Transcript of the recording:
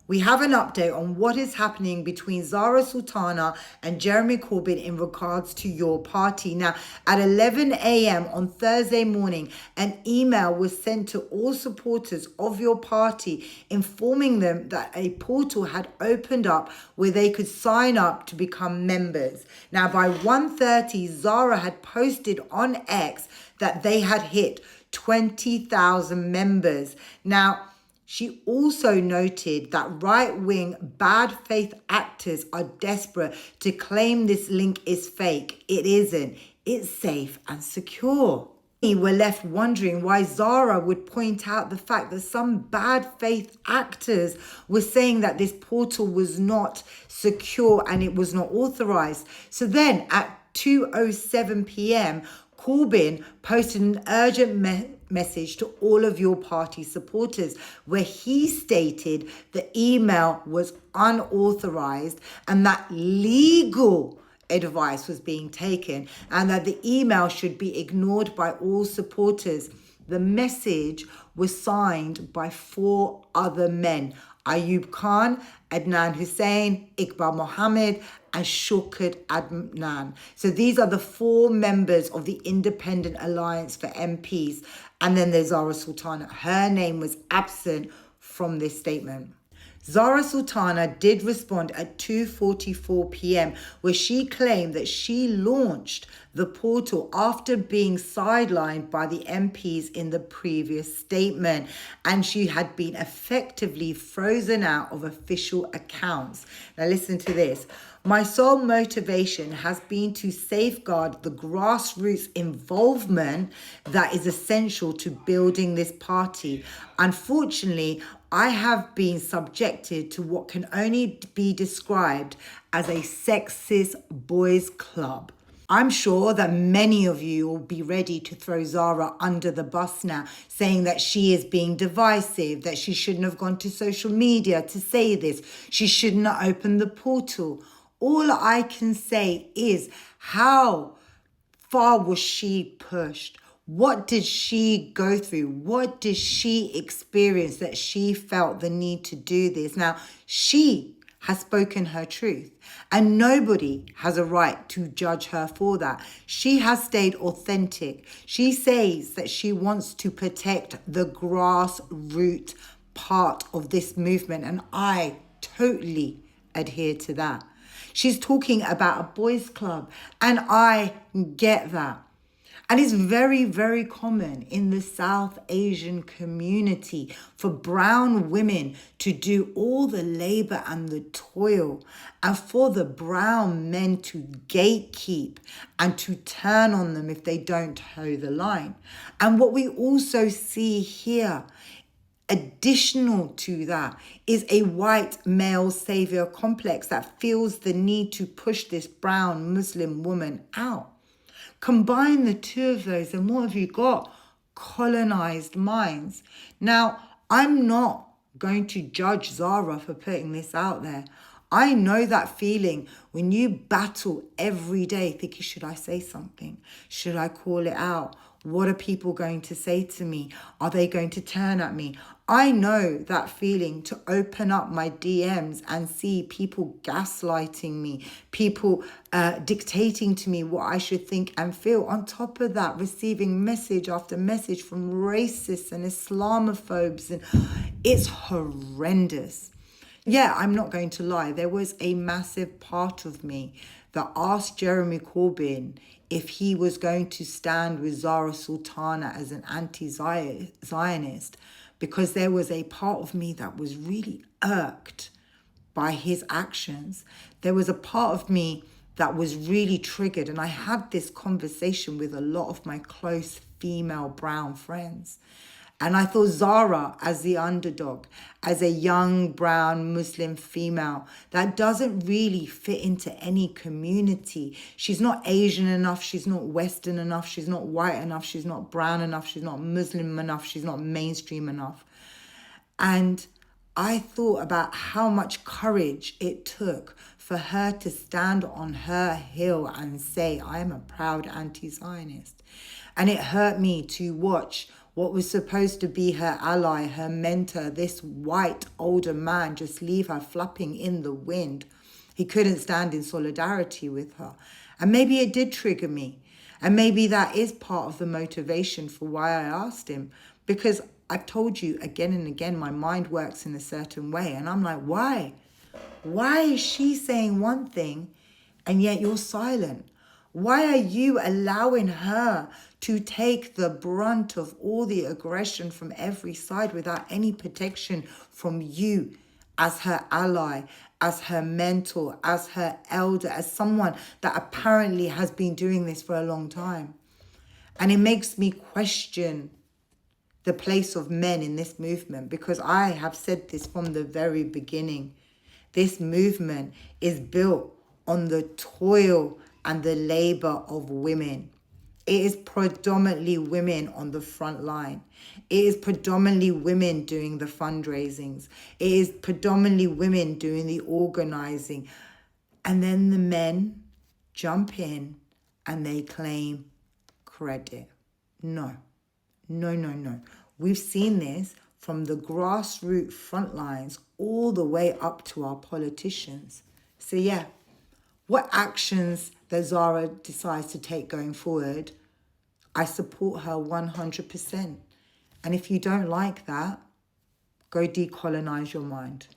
We have an update on what is happening between Zahra Sultana and Jeremy Corbyn in regards to your party. Now, at 11 a.m. on Thursday morning, an email was sent to all supporters of your party informing them that a portal had opened up where they could sign up to become members. Now, by 1:30, Zahra had posted on X that they had hit 20,000 members. Now, she also noted that right-wing bad faith actors are desperate to claim this link is fake. It isn't. It's safe and secure. We were left wondering why Zahra would point out the fact that some bad faith actors were saying that this portal was not secure and it was not authorized. So then at 2:07 p.m., Corbyn posted an urgent message to all of your party supporters where he stated the email was unauthorized and that legal advice was being taken and that the email should be ignored by all supporters. The message was signed by 4 other men: Ayub Khan, Adnan Hussein, Iqbal Mohammed, and Shaukat Adnan. So these are the 4 members of the Independent Alliance for MPs. And then there's Zahra Sultana. Her name was absent from this statement. Zahra Sultana did respond at 2:44 p.m. where she claimed that she launched the portal after being sidelined by the MPs in the previous statement, and she had been effectively frozen out of official accounts. Now listen to this. My sole motivation has been to safeguard the grassroots involvement that is essential to building this party. Unfortunately, I have been subjected to what can only be described as a sexist boys' club. I'm sure that many of you will be ready to throw Zahra under the bus now, saying that she is being divisive, that she shouldn't have gone to social media to say this, she shouldn't have opened the portal. All I can say is, how far was she pushed? What did she go through? What did she experience that she felt the need to do this? Now, she has spoken her truth and nobody has a right to judge her for that. She has stayed authentic. She says that she wants to protect the grassroots part of this movement, and I totally adhere to that. She's talking about a boys' club, and I get that. And it's very, very common in the South Asian community for brown women to do all the labor and the toil, and for the brown men to gatekeep and to turn on them if they don't toe the line. And what we also see here, additional to that, is a white male savior complex that feels the need to push this brown Muslim woman out. Combine the two of those and what have you got? Colonized minds. Now, I'm not going to judge Zahra for putting this out there. I know that feeling when you battle every day thinking, should I say something? Should I call it out? What are people going to say to me? Are they going to turn at me? I know that feeling to open up my DMs and see people gaslighting me, people dictating to me what I should think and feel. On top of that, receiving message after message from racists and Islamophobes, and it's horrendous. Yeah, I'm not going to lie. There was a massive part of me that asked Jeremy Corbyn if he was going to stand with Zahra Sultana as an anti-Zionist, because there was a part of me that was really irked by his actions. There was a part of me that was really triggered, and I had this conversation with a lot of my close female brown friends. And I thought Zahra, as the underdog, as a young brown Muslim female that doesn't really fit into any community. She's not Asian enough, she's not Western enough, she's not white enough, she's not brown enough, she's not Muslim enough, she's not mainstream enough. And I thought about how much courage it took for her to stand on her hill and say, I am a proud anti-Zionist. And it hurt me to watch what was supposed to be her ally, her mentor, this white older man, just leave her flapping in the wind. He couldn't stand in solidarity with her. And maybe it did trigger me. And maybe that is part of the motivation for why I asked him. Because I've told you again and again, my mind works in a certain way. And I'm like, why? Why is she saying one thing and yet you're silent? Why are you allowing her to take the brunt of all the aggression from every side without any protection from you as her ally, as her mentor, as her elder, as someone that apparently has been doing this for a long time? And it makes me question the place of men in this movement, because I have said this from the very beginning. This movement is built on the toil and the labor of women. It is predominantly women on the front line. It is predominantly women doing the fundraisings. It is predominantly women doing the organizing. And then the men jump in and they claim credit. No. No. We've seen this from the grassroots front lines all the way up to our politicians. So yeah, what actions that Zahra decides to take going forward, I support her 100%. And if you don't like that, go decolonize your mind.